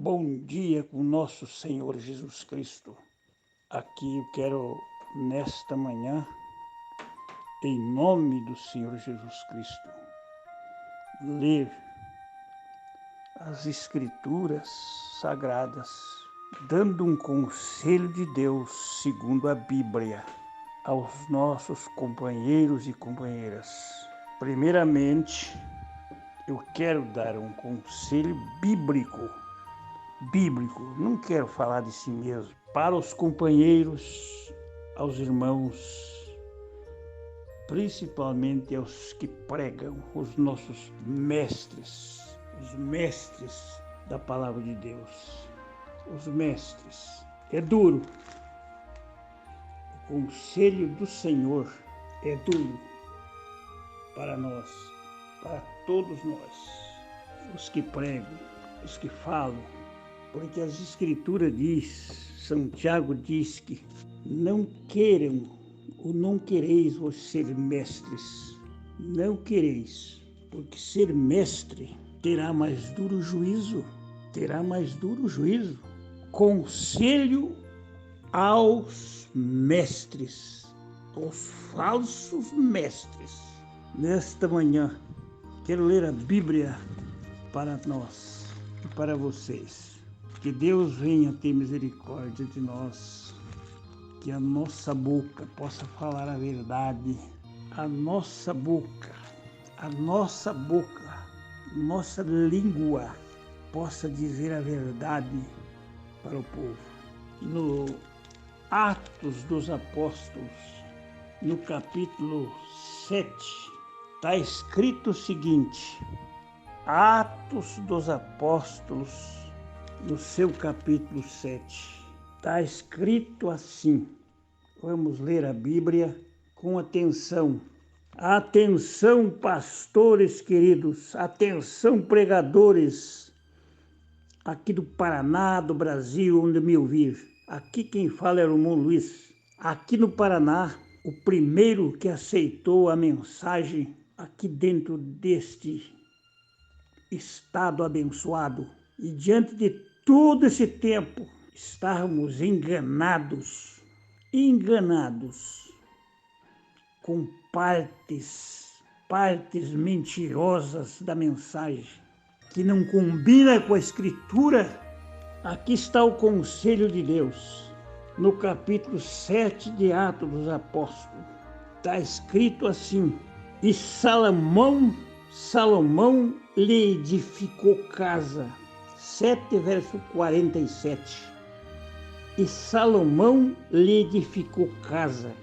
Bom dia com nosso Senhor Jesus Cristo. Aqui eu quero, nesta manhã, em nome do Senhor Jesus Cristo, ler as Escrituras Sagradas, dando um conselho de Deus segundo a Bíblia aos nossos companheiros e companheiras. Primeiramente, eu quero dar um conselho bíblico, não quero falar de si mesmo, para os companheiros, aos irmãos, principalmente aos que pregam, os nossos mestres, os mestres da palavra de Deus, os mestres. É duro, o conselho do Senhor é duro para nós, para todos nós, os que pregam, os que falam, porque as Escrituras São Tiago diz que não queiram ou não quereis vos ser mestres, não quereis, porque ser mestre terá mais duro juízo, Conselho aos mestres, aos falsos mestres. Nesta manhã, quero ler a Bíblia para nós e para vocês. Que Deus venha ter misericórdia de nós, que a nossa boca possa falar a verdade, nossa língua possa dizer a verdade para o povo. No Atos dos Apóstolos, no capítulo 7, está escrito o seguinte: Atos dos Apóstolos, no seu capítulo 7, está escrito assim. Vamos ler a Bíblia com atenção. Atenção, pastores queridos, atenção, pregadores aqui do Paraná, do Brasil, onde me ouvir. Aqui quem fala é o irmão Luiz. Aqui no Paraná, o primeiro que aceitou a mensagem aqui dentro deste estado abençoado. E diante de todo esse tempo, estávamos enganados com partes mentirosas da mensagem, que não combina com a Escritura. Aqui está o conselho de Deus, no capítulo 7 de Atos dos Apóstolos. Está escrito assim: E Salomão lhe edificou casa. 7, verso 47. E Salomão lhe edificou casa,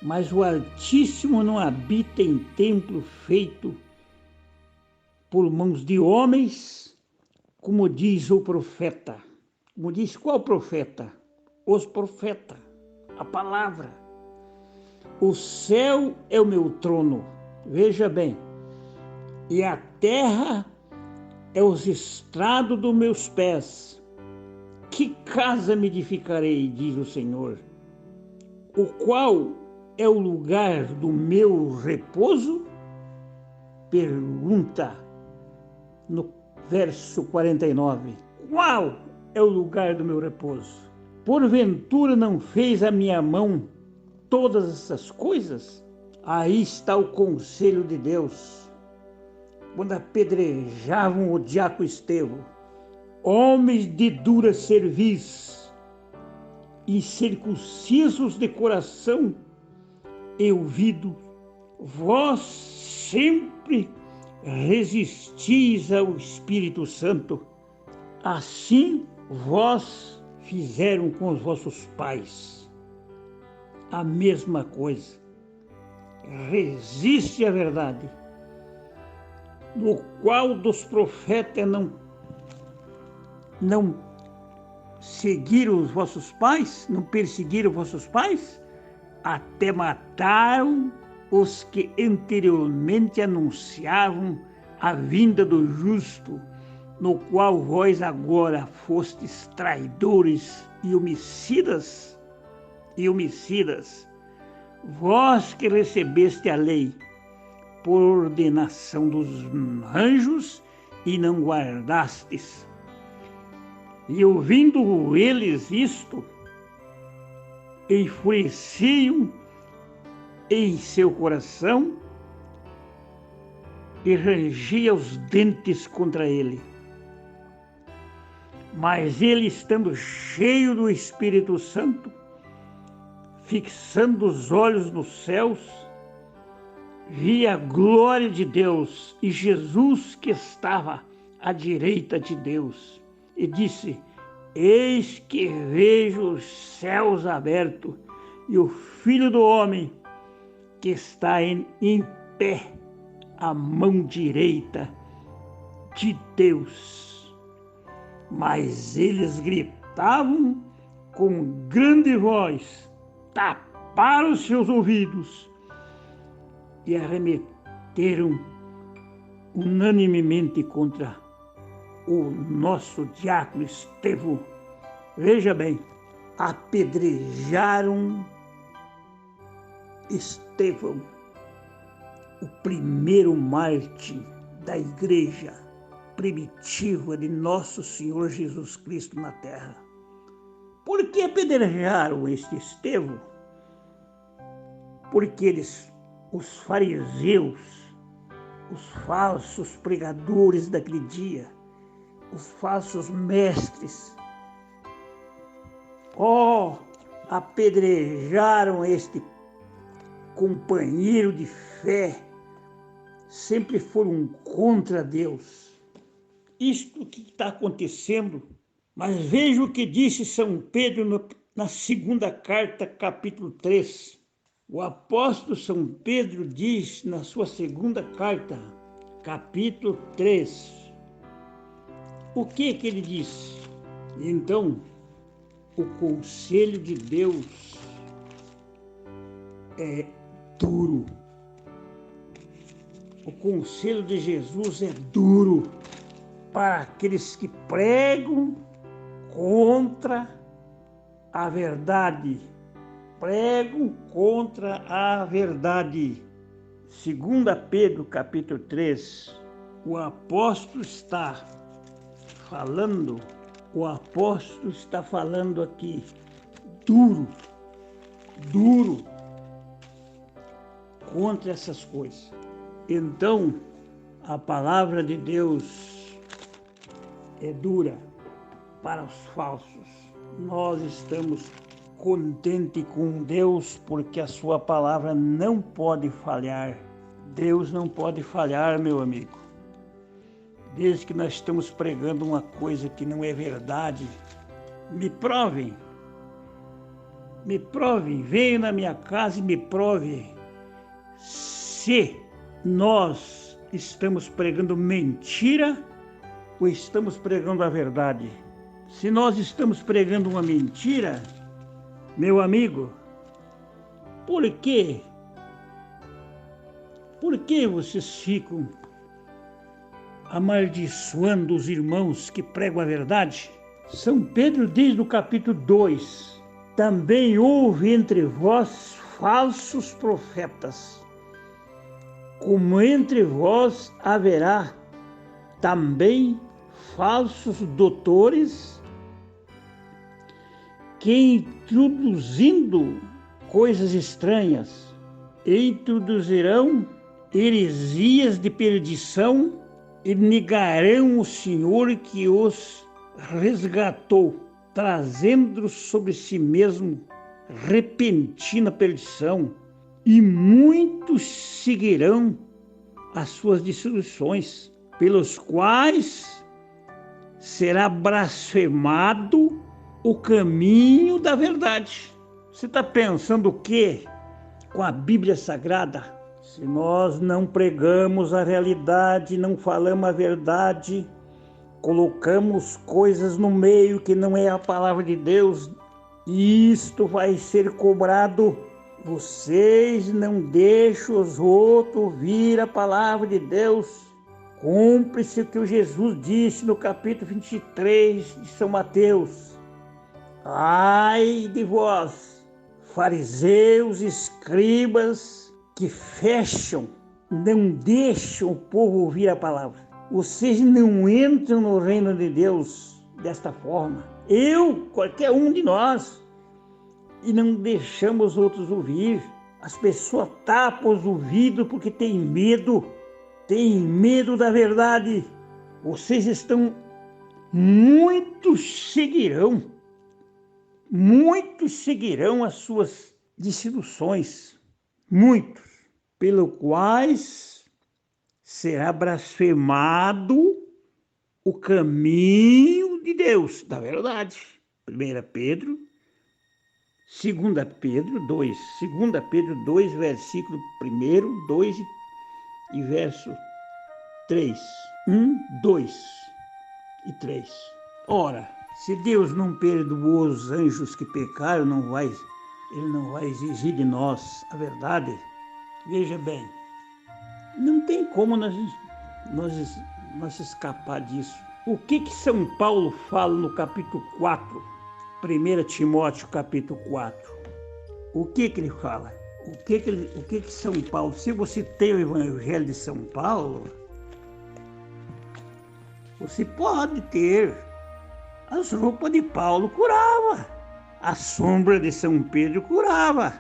mas o Altíssimo não habita em templo feito por mãos de homens, como diz o profeta. Como diz qual profeta? Os profetas, a palavra. O céu é o meu trono, veja bem, e a terra é os estrados dos meus pés. Que casa me edificarei, diz o Senhor, o qual é o lugar do meu repouso? Pergunta no verso 49. Qual é o lugar do meu repouso? Porventura não fez a minha mão todas essas coisas? Aí está o conselho de Deus. Quando apedrejavam o diácono Estevão, homens de dura cerviz, incircuncisos de coração e ouvido, vós sempre resistis ao Espírito Santo. Assim vós fizeram com os vossos pais. A mesma coisa. Resiste à verdade, no qual dos profetas não seguiram os vossos pais, não perseguiram os vossos pais, até mataram os que anteriormente anunciavam a vinda do justo, no qual vós agora fostes traidores e homicidas, vós que recebeste a lei por ordenação dos anjos e não guardastes, E ouvindo eles isto, enfureciam em seu coração e rangia os dentes contra ele. Mas ele, estando cheio do Espírito Santo, fixando os olhos nos céus, via a glória de Deus e Jesus que estava à direita de Deus, e disse: Eis que vejo os céus abertos e o Filho do Homem que está em pé à mão direita de Deus. Mas eles gritavam com grande voz, taparam seus ouvidos e arremeteram unanimemente contra o nosso diácono Estevão. Veja bem, apedrejaram Estevão, o primeiro mártir da igreja primitiva de nosso Senhor Jesus Cristo na terra. Por que apedrejaram este Estevão? Porque os fariseus, os falsos pregadores daquele dia, os falsos mestres, apedrejaram este companheiro de fé, sempre foram contra Deus. Isto que está acontecendo, mas veja o que disse São Pedro na segunda carta, capítulo 3. O apóstolo São Pedro diz na sua segunda carta, capítulo 3, o que ele diz? Então, o conselho de Deus é duro. O conselho de Jesus é duro para aqueles que pregam contra a verdade. Pregam contra a verdade. 2 Pedro, capítulo 3, o apóstolo está falando aqui, duro contra essas coisas. Então, a palavra de Deus é dura para os falsos. Nós estamos contentes com Deus porque a sua palavra não pode falhar. Deus não pode falhar, meu amigo. Desde que nós estamos pregando uma coisa que não é verdade, me provem, venham na minha casa e me provem se nós estamos pregando mentira ou estamos pregando a verdade. Se nós estamos pregando uma mentira, meu amigo, por quê? Por que vocês ficam amaldiçoando os irmãos que pregam a verdade? São Pedro diz no capítulo 2, também houve entre vós falsos profetas, como entre vós haverá também falsos doutores, que introduzindo coisas estranhas, introduzirão heresias de perdição e negarão o Senhor que os resgatou, trazendo sobre si mesmo repentina perdição, e muitos seguirão as suas dissoluções, pelos quais será blasfemado o caminho da verdade. Você está pensando o quê com a Bíblia Sagrada? Se nós não pregamos a realidade, não falamos a verdade, colocamos coisas no meio que não é a palavra de Deus, isto vai ser cobrado. Vocês não deixam os outros ouvir a palavra de Deus. Cumpre-se o que o Jesus disse no capítulo 23 de São Mateus. Ai de vós, fariseus e escribas, que fecham, não deixam o povo ouvir a palavra. Vocês não entram no reino de Deus desta forma. Eu, qualquer um de nós, e não deixamos os outros ouvir. As pessoas tapam os ouvidos porque têm medo da verdade. Vocês muitos seguirão as suas desilusões, muitos, pelo quais será blasfemado o caminho de Deus, da verdade. 1 Pedro, 2 Pedro 2, 2 Pedro 2, versículo 1, 2 e verso 3. 1, 2 e 3. Ora, se Deus não perdoou os anjos que pecaram, Ele não vai exigir de nós a verdade. Veja bem, não tem como nós escapar disso. O que São Paulo fala no capítulo 4, 1 Timóteo capítulo 4? O que ele fala? O que São Paulo, se você tem o Evangelho de São Paulo, você pode ter. As roupas de Paulo curava, a sombra de São Pedro curava.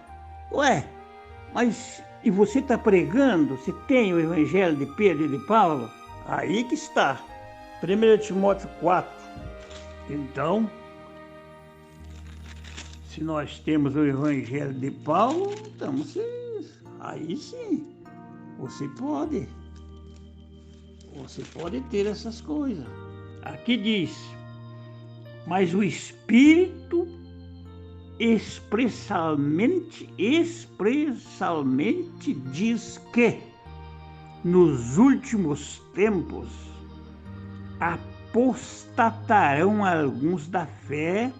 Ué, mas e você está pregando? Você tem o Evangelho de Pedro e de Paulo? Aí que está, 1 Timóteo 4. Então, se nós temos o Evangelho de Paulo, então aí sim, você pode ter essas coisas. Aqui diz: mas o Espírito expressamente diz que nos últimos tempos apostatarão alguns da fé,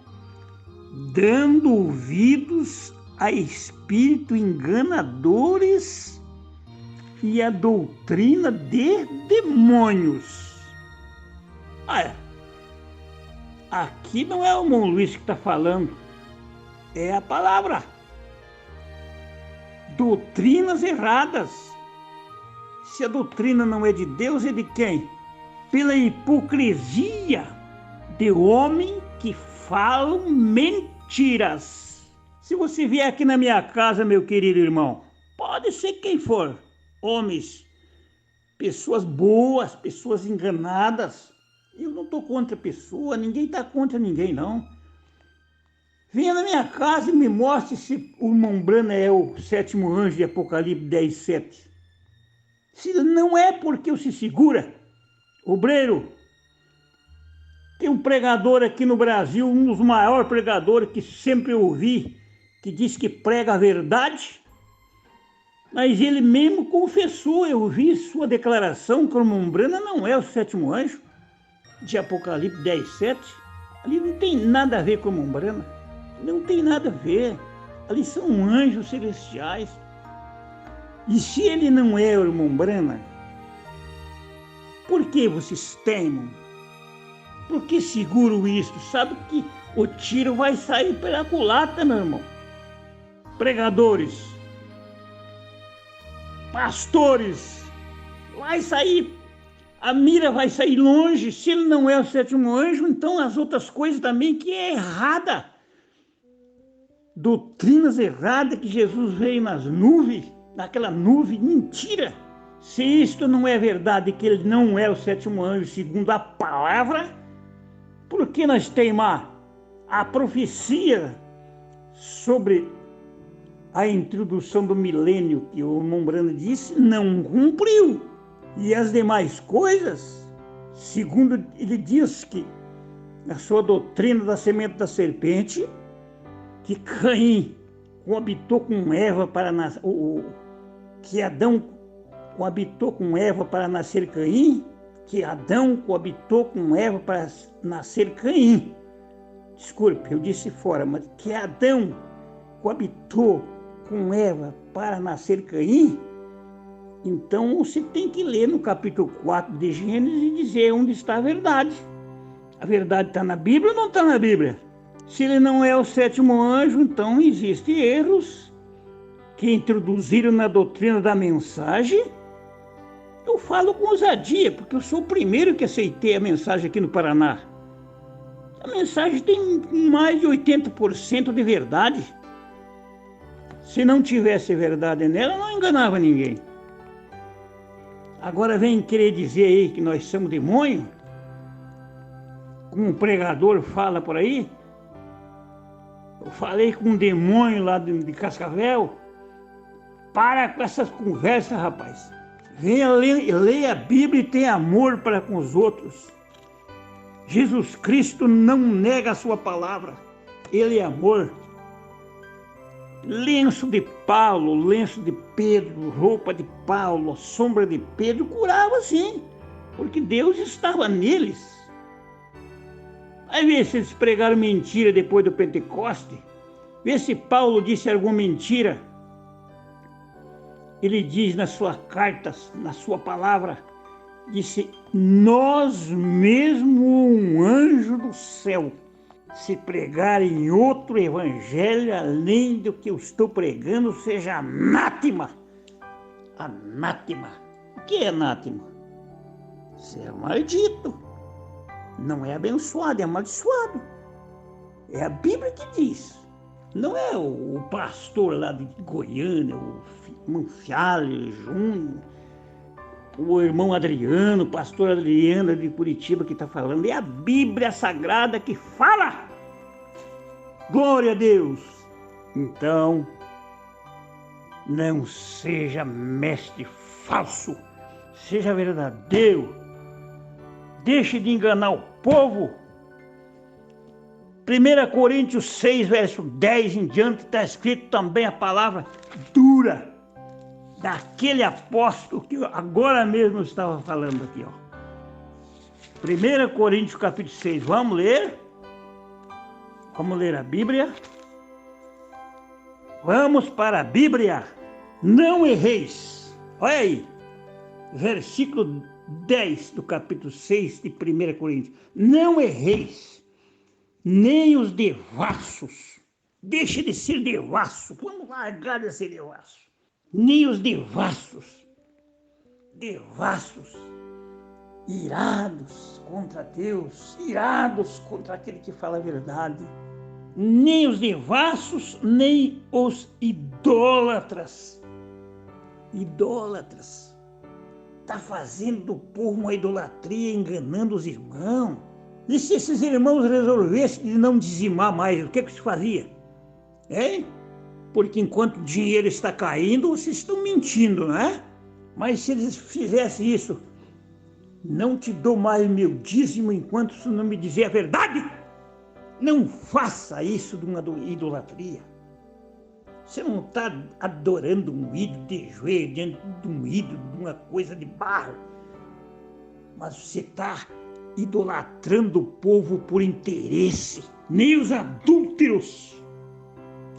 dando ouvidos a espíritos enganadores e a doutrina de demônios. Aqui não é o irmão Luiz que está falando, é a palavra. Doutrinas erradas. Se a doutrina não é de Deus, é de quem? Pela hipocrisia de homem que falam mentiras. Se você vier aqui na minha casa, meu querido irmão, pode ser quem for, homens, pessoas boas, pessoas enganadas. Eu não estou contra a pessoa, ninguém está contra ninguém, não. Venha na minha casa e me mostre se o irmão Brana é o 7º anjo de Apocalipse 10, 7. Se não é, porque se segura. Obreiro, tem um pregador aqui no Brasil, um dos maiores pregadores que sempre ouvi, que diz que prega a verdade, mas ele mesmo confessou, eu vi sua declaração que o irmão Brana não é o 7º anjo de Apocalipse 10, 7. Ali não tem nada a ver com o irmão Brana, não tem nada a ver, ali são anjos celestiais. E se ele não é o irmão Brana, por que vocês temem? Por que seguram isto? Sabe que o tiro vai sair pela culatra, meu irmão. Pregadores, pastores, vai sair, a mira vai sair longe. Se ele não é o 7º anjo, então as outras coisas também que é errada. Doutrinas erradas que Jesus veio nas nuvens, naquela nuvem, mentira. Se isto não é verdade, que ele não é o 7º anjo segundo a palavra, por que nós teimar? A profecia sobre a introdução do milênio que o irmão Brana disse não cumpriu. E as demais coisas, segundo ele diz que na sua doutrina da semente da serpente, que Caim coabitou com Eva para nascer, que Adão coabitou com Eva para nascer Caim, que Adão coabitou com Eva para nascer Caim. Desculpe, eu disse fora, mas que Adão coabitou com Eva para nascer Caim. Então você tem que ler no capítulo 4 de Gênesis e dizer onde está a verdade. A verdade está na Bíblia ou não está na Bíblia? Se ele não é o 7º anjo, então existem erros que introduziram na doutrina da mensagem. Eu falo com ousadia, porque eu sou o primeiro que aceitei a mensagem aqui no Paraná. A mensagem tem mais de 80% de verdade. Se não tivesse verdade nela, não enganava ninguém. Agora vem querer dizer aí que nós somos demônio? Como um pregador fala por aí? Eu falei com um demônio lá de Cascavel. Para com essas conversas, rapaz. Venha leia a Bíblia e tenha amor para com os outros. Jesus Cristo não nega a sua palavra. Ele é amor. Lenço de Paulo, lenço de Pedro, roupa de Paulo, sombra de Pedro, curava sim, porque Deus estava neles. Aí vê se eles pregaram mentira depois do Pentecoste. Vê se Paulo disse alguma mentira. Ele diz nas suas cartas, na sua palavra, disse: nós mesmo um anjo do céu, se pregarem outro evangelho além do que eu estou pregando, seja anátema. Anátema. O que é anátema? Você é maldito. Não é abençoado, é amaldiçoado. É a Bíblia que diz. Não é o pastor lá de Goiânia, o irmão Fialho Júnior, o irmão Adriano, o pastor Adriano de Curitiba que está falando. É a Bíblia Sagrada que fala. Glória a Deus. Então, não seja mestre falso, seja verdadeiro. Deixe de enganar o povo. 1 Coríntios 6, verso 10 em diante, está escrito também a palavra dura daquele apóstolo que agora mesmo eu estava falando aqui, ó. 1 Coríntios capítulo 6, vamos ler? Vamos ler a Bíblia? Vamos para a Bíblia. Não erreis. Olha aí, versículo 10 do capítulo 6 de 1 Coríntios. Não erreis, nem os devassos. Deixe de ser devasso. Vamos largar de ser devasso. Nem os devassos. Devassos. Irados contra Deus. Irados contra aquele que fala a verdade. Nem os devassos, nem os idólatras. Idólatras. Está fazendo do povo uma idolatria, enganando os irmãos. E se esses irmãos resolvessem de não dizimar mais, o que se fazia? Hein? Porque enquanto o dinheiro está caindo, vocês estão mentindo, não é? Mas se eles fizessem isso, não te dou mais meu dízimo enquanto você não me dizer a verdade. Não faça isso de uma idolatria. Você não está adorando um ídolo de joelho diante de um ídolo, de uma coisa de barro. Mas você está idolatrando o povo por interesse. Nem os adúlteros.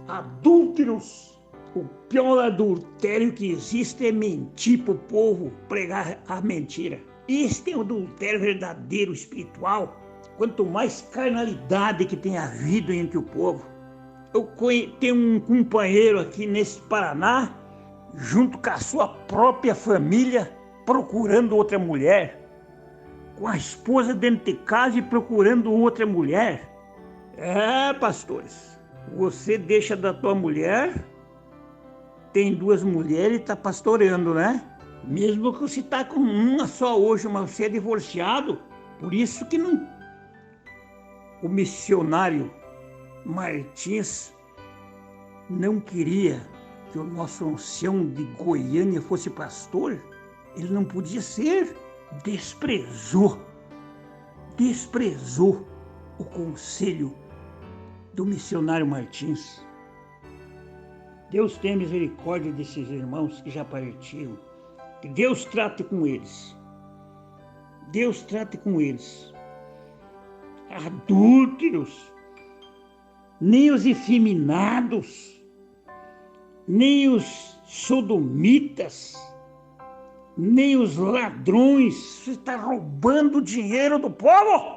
Adúlteros. O pior adultério que existe é mentir para o povo, pregar a mentira. Este é o adultério verdadeiro, espiritual. Quanto mais carnalidade que tem havido entre o povo. Eu tenho um companheiro aqui nesse Paraná, junto com a sua própria família, procurando outra mulher. Com a esposa dentro de casa e procurando outra mulher. É, pastores, você deixa da tua mulher, tem duas mulheres e está pastoreando, né? Mesmo que você está com uma só hoje, mas você é divorciado. Por isso que não... O missionário Martins não queria que o nosso ancião de Goiânia fosse pastor. Ele não podia ser. Desprezou o conselho do missionário Martins. Deus tenha misericórdia desses irmãos que já partiram. Que Deus trate com eles. Deus trate com eles. Adúlteros, nem os efeminados, nem os sodomitas, nem os ladrões. Você está roubando o dinheiro do povo.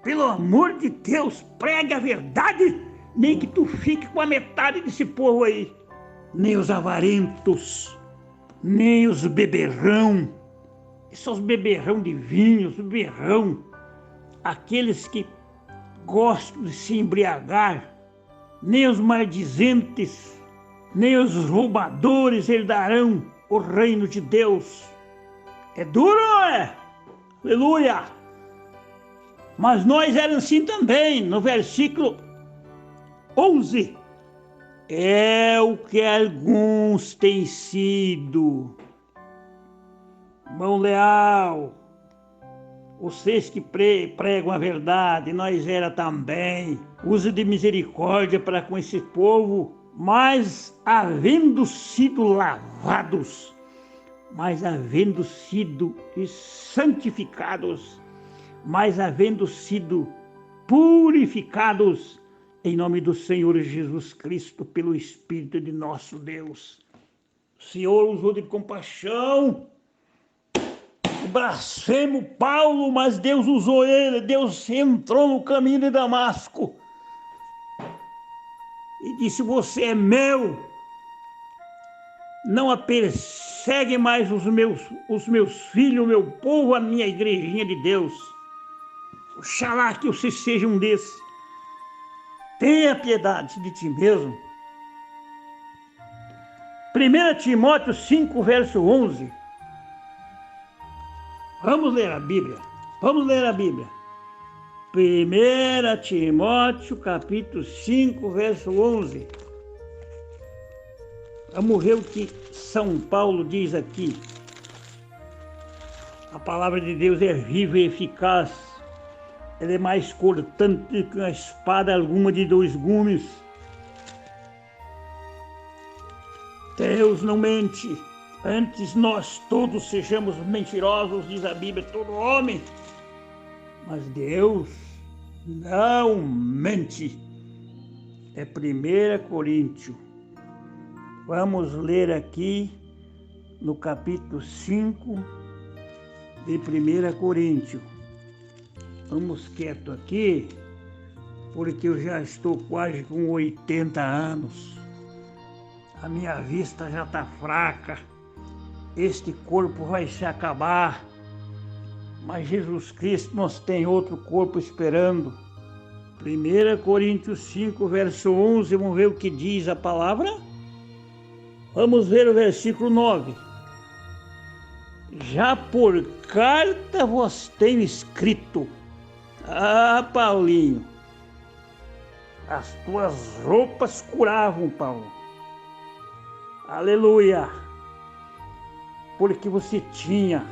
Pelo amor de Deus, pregue a verdade, nem que tu fique com a metade desse povo aí. Nem os avarentos, nem os beberrão, esses beberrão de vinho, os beberrão, aqueles que gostam de se embriagar, nem os maldizentes, nem os roubadores herdarão o reino de Deus. É duro, não é? Aleluia! Mas nós éramos assim também, no versículo 11. É o que alguns têm sido. Irmão Leal, vocês que pregam a verdade, nós era também. Use de misericórdia para com esse povo, mas havendo sido lavados, mas havendo sido santificados, mas havendo sido purificados, em nome do Senhor Jesus Cristo, pelo Espírito de nosso Deus. O Senhor usou de compaixão o blasfemo Paulo, mas Deus usou ele, Deus entrou no caminho de Damasco e disse: você é meu, não a persegue mais os meus filhos, o meu povo, a minha igrejinha de Deus. Oxalá que você seja um desses. Tenha piedade de ti mesmo. 1 Timóteo 5, verso 11. Vamos ler a Bíblia. Vamos ler a Bíblia. 1 Timóteo, capítulo 5, verso 11. Vamos ver o que São Paulo diz aqui. A palavra de Deus é viva e eficaz. Ela é mais cortante que uma espada alguma de 2 gumes. Deus não mente. Antes nós todos sejamos mentirosos, diz a Bíblia, todo homem. Mas Deus não mente. É 1 Coríntios. Vamos ler aqui no capítulo 5 de 1 Coríntios. Vamos quieto aqui, porque eu já estou quase com 80 anos. A minha vista já está fraca. Este corpo vai se acabar. Mas Jesus Cristo nos tem outro corpo esperando. 1 Coríntios 5, verso 11. Vamos ver o que diz a palavra? Vamos ver o versículo 9. Já por carta vos tenho escrito. Ah, Paulinho, as tuas roupas curavam, Paulo. Aleluia! Porque você tinha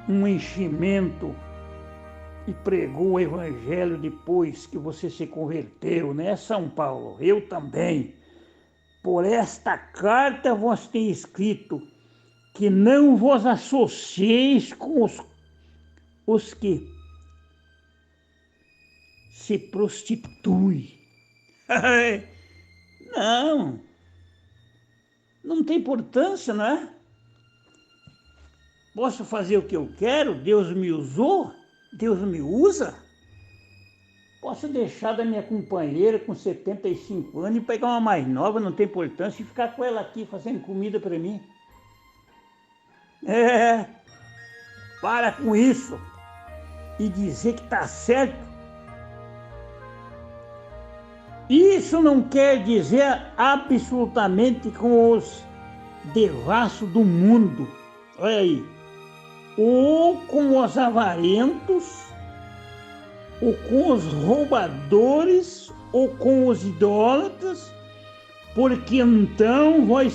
um enchimento e pregou o evangelho depois que você se converteu, né, São Paulo? Eu também. Por esta carta vos tenho escrito que não vos associeis com os que se prostitui. Não tem importância, não é? Posso fazer o que eu quero, Deus me usou, Deus me usa. Posso deixar da minha companheira com 75 anos e pegar uma mais nova, não tem importância, e ficar com ela aqui fazendo comida para mim. Para com isso e dizer que está certo. Isso não quer dizer absolutamente com os devassos do mundo, olha aí, ou com os avarentos, ou com os roubadores, ou com os idólatras, porque então vos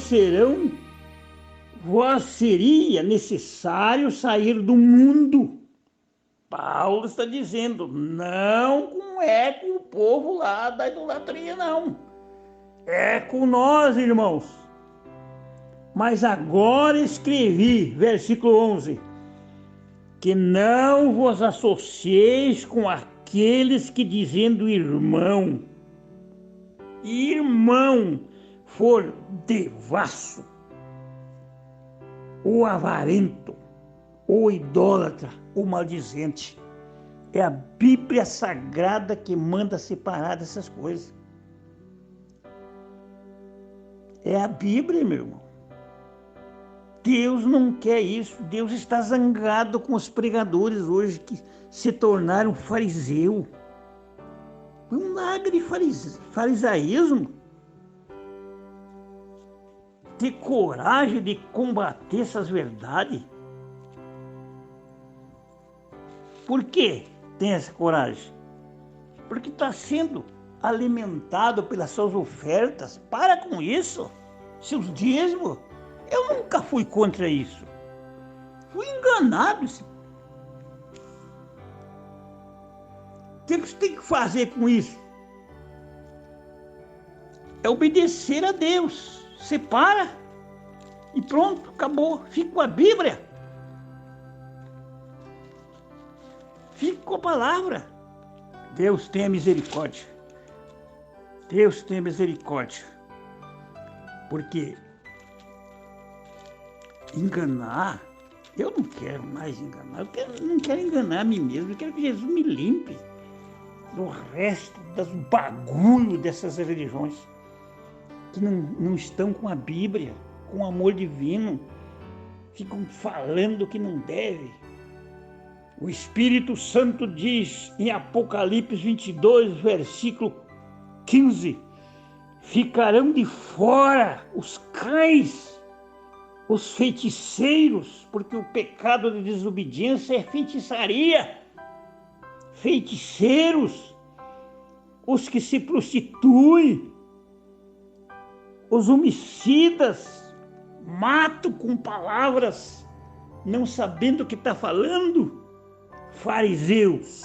seria necessário sair do mundo. Paulo está dizendo, não é com o povo lá da idolatria, não. É com nós, irmãos. Mas agora escrevi, versículo 11, que não vos associeis com aqueles que, dizendo irmão, for devasso, ou avarento, ou idólatra, ou maldizente. É a Bíblia Sagrada que manda separar dessas coisas. É a Bíblia, meu irmão. Deus não quer isso. Deus está zangado com os pregadores hoje que se tornaram fariseu. Vamos largar de farisaísmo. Ter coragem de combater essas verdades. Por que tem essa coragem? Porque está sendo alimentado pelas suas ofertas. Para com isso. Seus dízimos. Eu nunca fui contra isso. Fui enganado. O que você tem que fazer com isso? É obedecer a Deus. Separa e pronto, acabou. Fica com a Bíblia. Fica com a palavra. Deus tenha misericórdia. Deus tenha misericórdia. Porque enganar, eu não quero mais enganar. Eu não quero enganar a mim mesmo. Eu quero que Jesus me limpe do resto dos bagulho dessas religiões que não estão com a Bíblia, com o amor divino, ficam falando que não deve. O Espírito Santo diz em Apocalipse 22, versículo 15, ficarão de fora os cães, os feiticeiros, porque o pecado de desobediência é feitiçaria. Feiticeiros, os que se prostituem, os homicidas, matam com palavras, não sabendo o que está falando. Fariseus,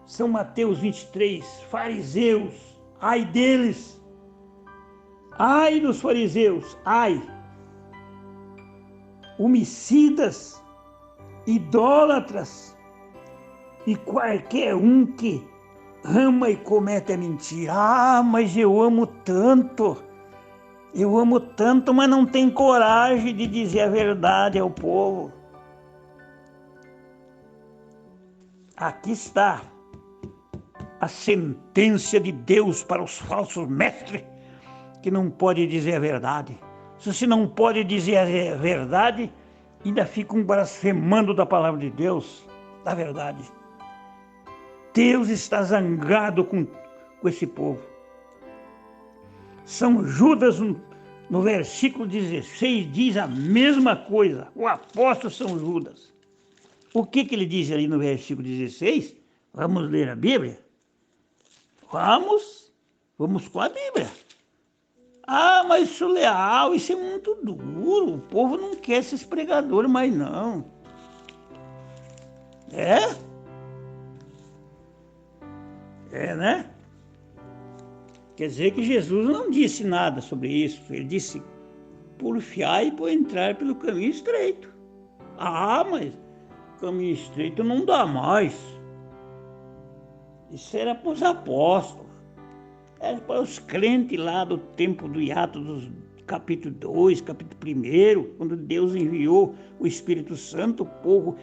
São Mateus 23, fariseus, ai deles, ai dos fariseus, ai, homicidas, idólatras, e qualquer um que ama e comete a mentira. Ah, mas eu amo tanto, mas não tem coragem de dizer a verdade ao povo. Aqui está a sentença de Deus para os falsos mestres que não podem dizer a verdade. Se você não pode dizer a verdade, ainda ficam blasfemando da palavra de Deus, da verdade. Deus está zangado com esse povo. São Judas, no versículo 16, diz a mesma coisa. O apóstolo São Judas. O que ele diz ali no versículo 16? Vamos ler a Bíblia? Vamos com a Bíblia. Ah, mas isso é leal, isso é muito duro. O povo não quer esses pregadores mais não. É, né? Quer dizer que Jesus não disse nada sobre isso. Ele disse, porfiai por entrar pelo caminho estreito. Ah, mas o caminho estreito não dá mais. Isso era para os apóstolos. Era para os crentes lá do tempo do Atos dos capítulo 2, capítulo 1, quando Deus enviou o Espírito Santo, o povo,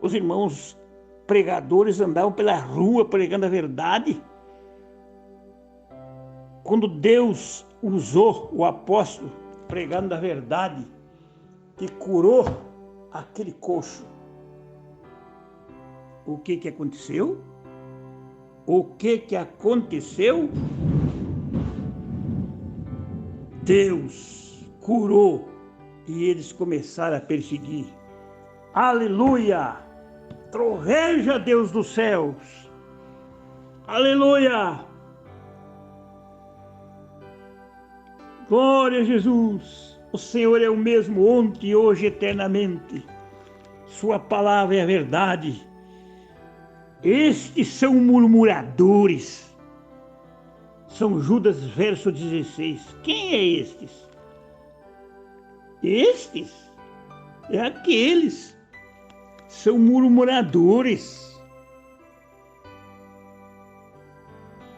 os irmãos pregadores andavam pela rua pregando a verdade. Quando Deus usou o apóstolo pregando a verdade, que curou aquele coxo, o que aconteceu? O que aconteceu? Deus curou e eles começaram a perseguir. Aleluia! Troveja, Deus dos céus! Aleluia! Glória a Jesus! O Senhor é o mesmo ontem, hoje, eternamente. Sua palavra é a verdade. Estes são murmuradores. São Judas, verso 16. Quem é estes? Estes é aqueles. São murmuradores.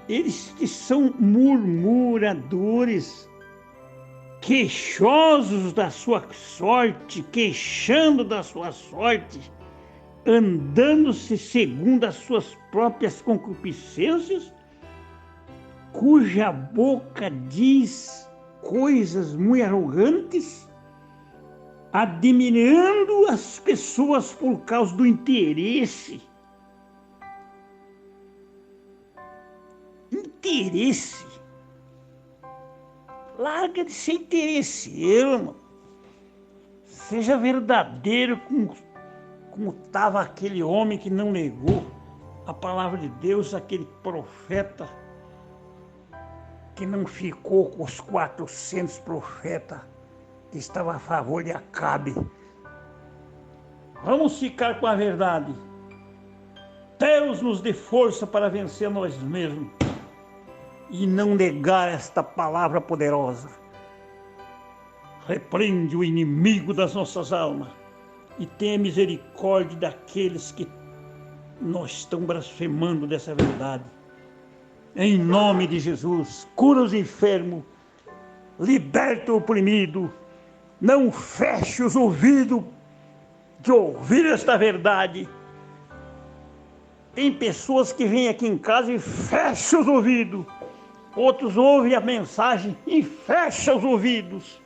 Estes são murmuradores, queixosos da sua sorte, queixando da sua sorte, andando-se segundo as suas próprias concupiscências, cuja boca diz coisas muito arrogantes, admirando as pessoas por causa do interesse. interesse. Larga de ser interesseiro, irmão. Seja verdadeiro como estava aquele homem que não negou a palavra de Deus, aquele profeta que não ficou com os 400 profetas que estavam a favor de Acabe. Vamos ficar com a verdade. Deus nos dê força para vencer nós mesmos e não negar esta palavra poderosa. Repreende o inimigo das nossas almas e tenha misericórdia daqueles que nós estão blasfemando dessa verdade. Em nome de Jesus, cura os enfermos, liberta o oprimido, não feche os ouvidos de ouvir esta verdade. Tem pessoas que vêm aqui em casa e fecham os ouvidos, outros ouvem a mensagem e fecham os ouvidos.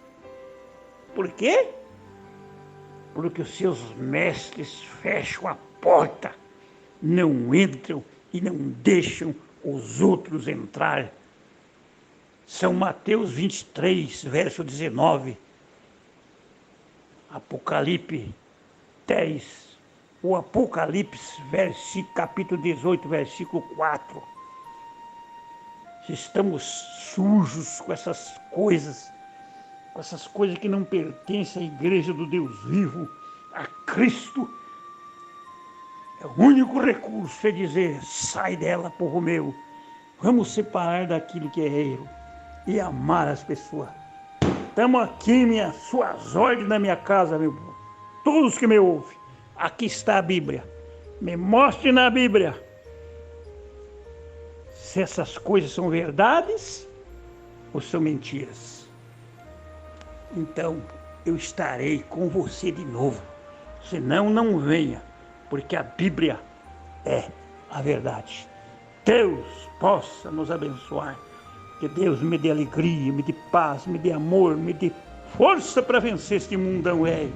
Por quê? Porque os seus mestres fecham a porta, não entram e não deixam os outros entrar. São Mateus 23, verso 19, Apocalipse 10, o Apocalipse, capítulo 18, versículo 4. Se estamos sujos com essas coisas que não pertencem à igreja do Deus vivo, a Cristo, é o único recurso é dizer: sai dela, povo meu, vamos separar daquilo que é erro e amar as pessoas. Estamos aqui, suas ordens na minha casa, meu povo. Todos que me ouvem, aqui está a Bíblia. Me mostre na Bíblia se essas coisas são verdades ou são mentiras. Então, eu estarei com você de novo. Senão, não venha, porque a Bíblia é a verdade. Deus possa nos abençoar. Que Deus me dê alegria, me dê paz, me dê amor, me dê força para vencer este mundão velho.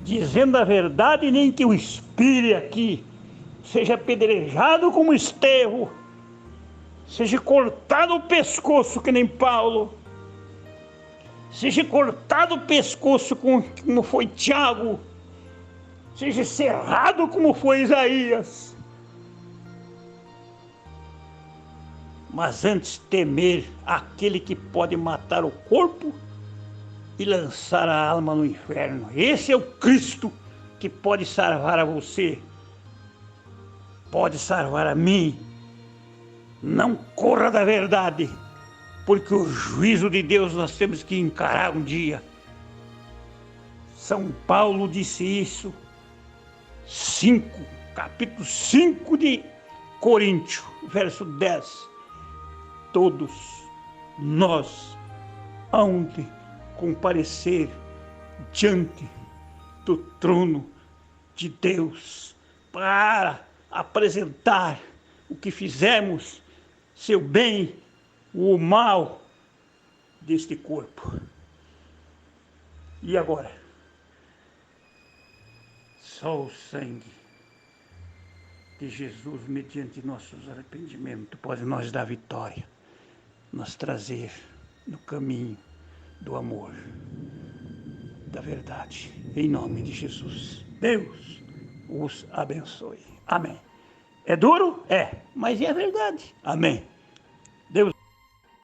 Dizendo a verdade, nem que eu expire aqui, seja apedrejado como Estevão, seja cortado o pescoço que nem Paulo, seja cortado o pescoço como foi Tiago, seja cerrado como foi Isaías. Mas antes temer aquele que pode matar o corpo e lançar a alma no inferno. Esse é o Cristo que pode salvar a você, pode salvar a mim. Não corra da verdade, porque o juízo de Deus nós temos que encarar um dia. São Paulo disse isso, capítulo 5 de Coríntios, verso 10. Todos nós hão de comparecer diante do trono de Deus para apresentar o que fizemos, seu bem ou o mal deste corpo. E agora? Só o sangue de Jesus, mediante nossos arrependimentos, pode nos dar vitória, nos trazer no caminho do amor, da verdade, em nome de Jesus. Deus os abençoe. Amém. É duro? É, mas é verdade. Amém.